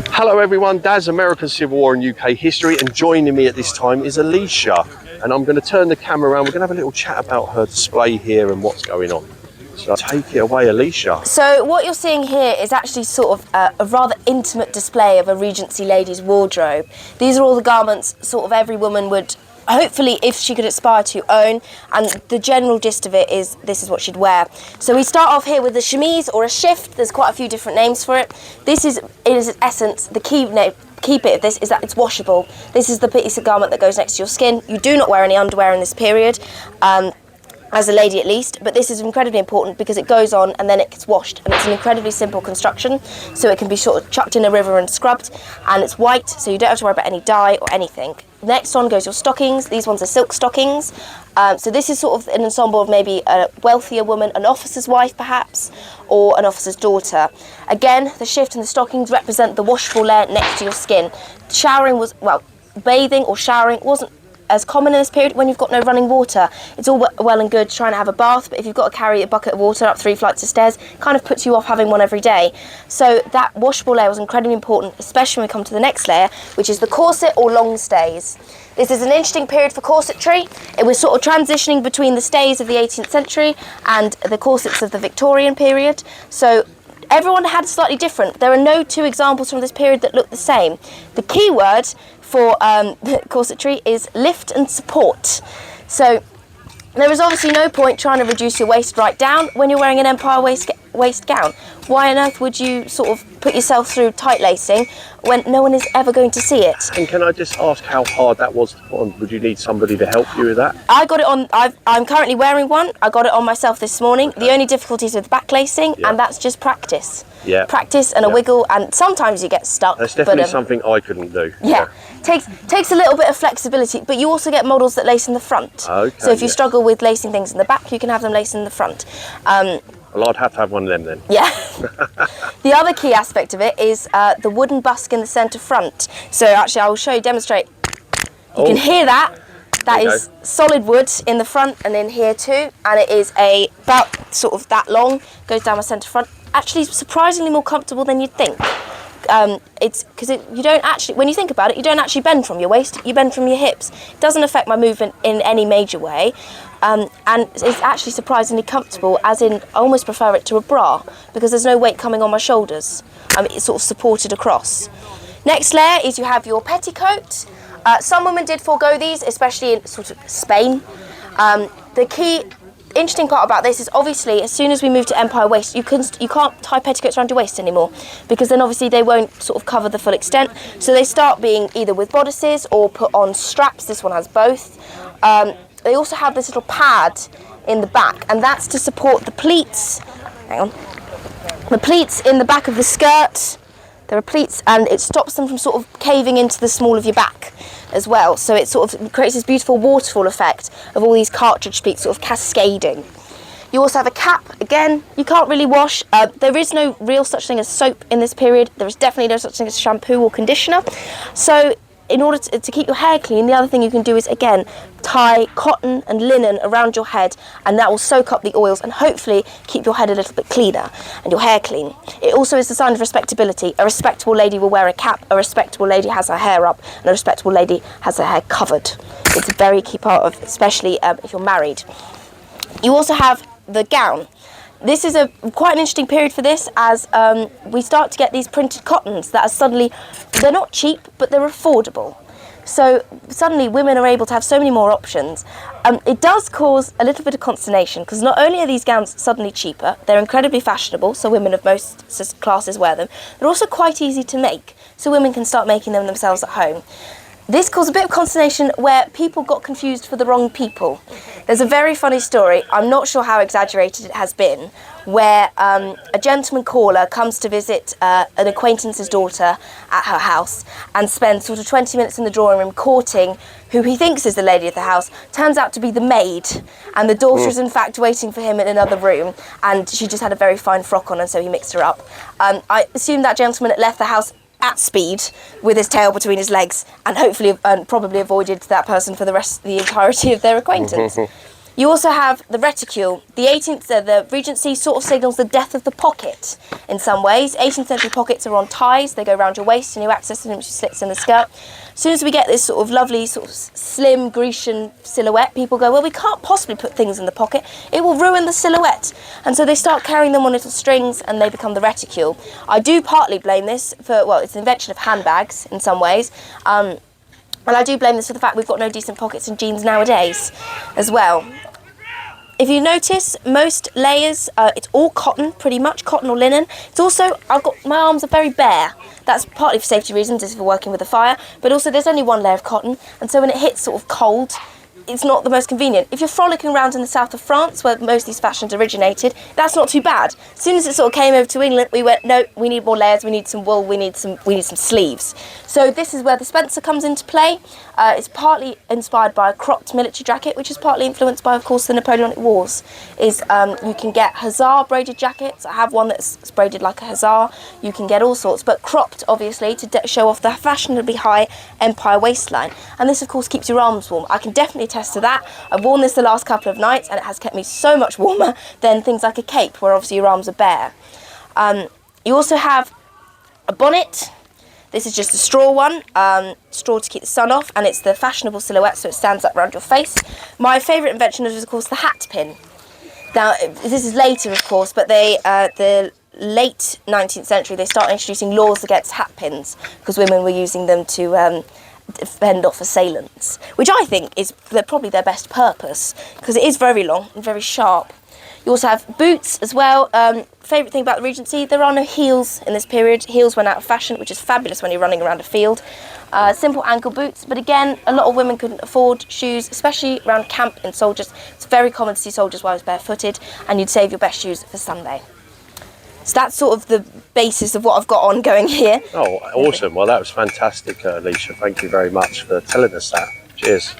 Hello everyone, Daz, American Civil War and UK history, and joining me at this time is Alisha. And I'm going to turn the camera around, we're going to have a little chat about her display here and what's going on. So take it away, Alisha. So what you're seeing here is actually sort of a rather intimate display of a Regency lady's wardrobe. These are all the garments sort of every woman would, hopefully, if she could aspire to own, and the general gist of it is this is what she'd wear. So we start off here with a chemise or a shift. There's quite a few different names for it. This is, in its essence, the key bit of this is that it's washable. This is the piece of garment that goes next to your skin. You do not wear any underwear in this period, as a lady at least, but this is incredibly important because it goes on and then it gets washed, and it's an incredibly simple construction, so it can be sort of chucked in a river and scrubbed, and it's white, so you don't have to worry about any dye or anything. Next on goes your stockings. These ones are silk stockings. So this is sort of an ensemble of maybe a wealthier woman, an officer's wife perhaps, or an officer's daughter. Again, the shift and the stockings represent the washable layer next to your skin. Showering was, well, bathing or showering wasn't as common in this period when you've got no running water. It's all well and good trying to have a bath, but if you've got to carry a bucket of water up 3 flights of stairs, it kind of puts you off having one every day. So that washable layer was incredibly important, especially when we come to the next layer, which is the corset or long stays. This is an interesting period for corsetry. It was sort of transitioning between the stays of the 18th century and the corsets of the Victorian period. So everyone had slightly different. There are no two examples from this period that look the same. The key word for corsetry is lift and support. So there is obviously no point trying to reduce your waist right down when you're wearing an empire waist gown. Why on earth would you sort of put yourself through tight lacing when no one is ever going to see it? And can I just ask how hard that was to put on? Would you need somebody to help you with that? I got it on, I'm currently wearing one. I got it on myself this morning. Okay. The only difficulty is with back lacing, and that's just practice. Yeah. Practice and a wiggle, and sometimes you get stuck. That's definitely something I couldn't do. Yeah. Takes a little bit of flexibility, but you also get models that lace in the front. Okay, so if you struggle with lacing things in the back, you can have them laced in the front. Well, I'd have to have one of them then. Yeah. The other key aspect of it is the wooden busk in the centre front. So actually I will demonstrate. You can hear that. That is solid wood in the front and in here too, and it is about sort of that long, goes down my centre front. Actually surprisingly more comfortable than you'd think. It's because you don't actually, when you think about it, you don't actually bend from your waist, you bend from your hips. It doesn't affect my movement in any major way, and it's actually surprisingly comfortable, as in I almost prefer it to a bra because there's no weight coming on my shoulders. It's sort of supported across. Next layer is you have your petticoat. Some women did forego these, especially in sort of Spain. The key interesting part about this is obviously as soon as we move to empire waist, you can't tie petticoats around your waist anymore, because then obviously they won't sort of cover the full extent. So they start being either with bodices or put on straps. This one has both. They also have this little pad in the back, and that's to support the pleats. Hang on. The pleats in the back of the skirt. There are pleats, and it stops them from sort of caving into the small of your back as well. So it sort of creates this beautiful waterfall effect of all these cartridge pleats sort of cascading. You also have a cap. Again, you can't really wash. There is no real such thing as soap in this period. There is definitely no such thing as shampoo or conditioner. So in order to keep your hair clean, the other thing you can do is, again, tie cotton and linen around your head, and that will soak up the oils and hopefully keep your head a little bit cleaner and your hair clean. It also is a sign of respectability. A respectable lady will wear a cap, a respectable lady has her hair up, and a respectable lady has her hair covered. It's a very key part of, especially if you're married. You also have the gown. This is quite an interesting period for this, as we start to get these printed cottons that are suddenly, they're not cheap, but they're affordable. So suddenly women are able to have so many more options. It does cause a little bit of consternation, because not only are these gowns suddenly cheaper, they're incredibly fashionable, so women of most classes wear them. They're also quite easy to make, so women can start making them themselves at home. This caused a bit of consternation where people got confused for the wrong people. There's a very funny story, I'm not sure how exaggerated it has been, where a gentleman caller comes to visit an acquaintance's daughter at her house and spends sort of 20 minutes in the drawing room courting who he thinks is the lady of the house. Turns out to be the maid, and the daughter is in fact waiting for him in another room, and she just had a very fine frock on, and so he mixed her up. I assume that gentleman had left the house at speed with his tail between his legs, and hopefully probably avoided that person for the entirety of their acquaintance. You also have the reticule. The Regency sort of signals the death of the pocket in some ways. 18th century pockets are on ties. They go around your waist and you access them, which slits in the skirt. As soon as we get this sort of lovely, sort of slim Grecian silhouette, people go, well, we can't possibly put things in the pocket. It will ruin the silhouette. And so they start carrying them on little strings and they become the reticule. I do partly blame this for, well, it's the invention of handbags in some ways. And I do blame this for the fact we've got no decent pockets in jeans nowadays as well. If you notice, most layers, it's all cotton, pretty much, cotton or linen. It's also, my arms are very bare. That's partly for safety reasons, if we're working with a fire, but also there's only one layer of cotton, and so when it hits sort of cold, it's not the most convenient. If you're frolicking around in the south of France, where most of these fashions originated, that's not too bad. As soon as it sort of came over to England, we went, no, we need more layers, we need some wool, we need some sleeves. So this is where the Spencer comes into play. It's partly inspired by a cropped military jacket, which is partly influenced by, of course, the Napoleonic Wars. You can get hussar braided jackets. I have one that's braided like a hussar. You can get all sorts, but cropped, obviously, to show off the fashionably high empire waistline. And this, of course, keeps your arms warm. I can definitely attest to that. I've worn this the last couple of nights, and it has kept me so much warmer than things like a cape, where obviously your arms are bare. You also have a bonnet. This is just a straw one, straw to keep the sun off, and it's the fashionable silhouette, so it stands up around your face. My favourite invention is, of course, the hat pin. Now, this is later, of course, but the late 19th century, they started introducing laws against hat pins, because women were using them to fend off assailants, which I think is probably their best purpose, because it is very long and very sharp. You also have boots as well. Favourite thing about the Regency, there are no heels in this period. Heels went out of fashion, which is fabulous when you're running around a field. Simple ankle boots, but again, a lot of women couldn't afford shoes, especially around camp in soldiers. It's very common to see soldiers while barefooted, and you'd save your best shoes for Sunday. So that's sort of the basis of what I've got on going here. Oh, awesome. Well, that was fantastic, Alisha. Thank you very much for telling us that. Cheers.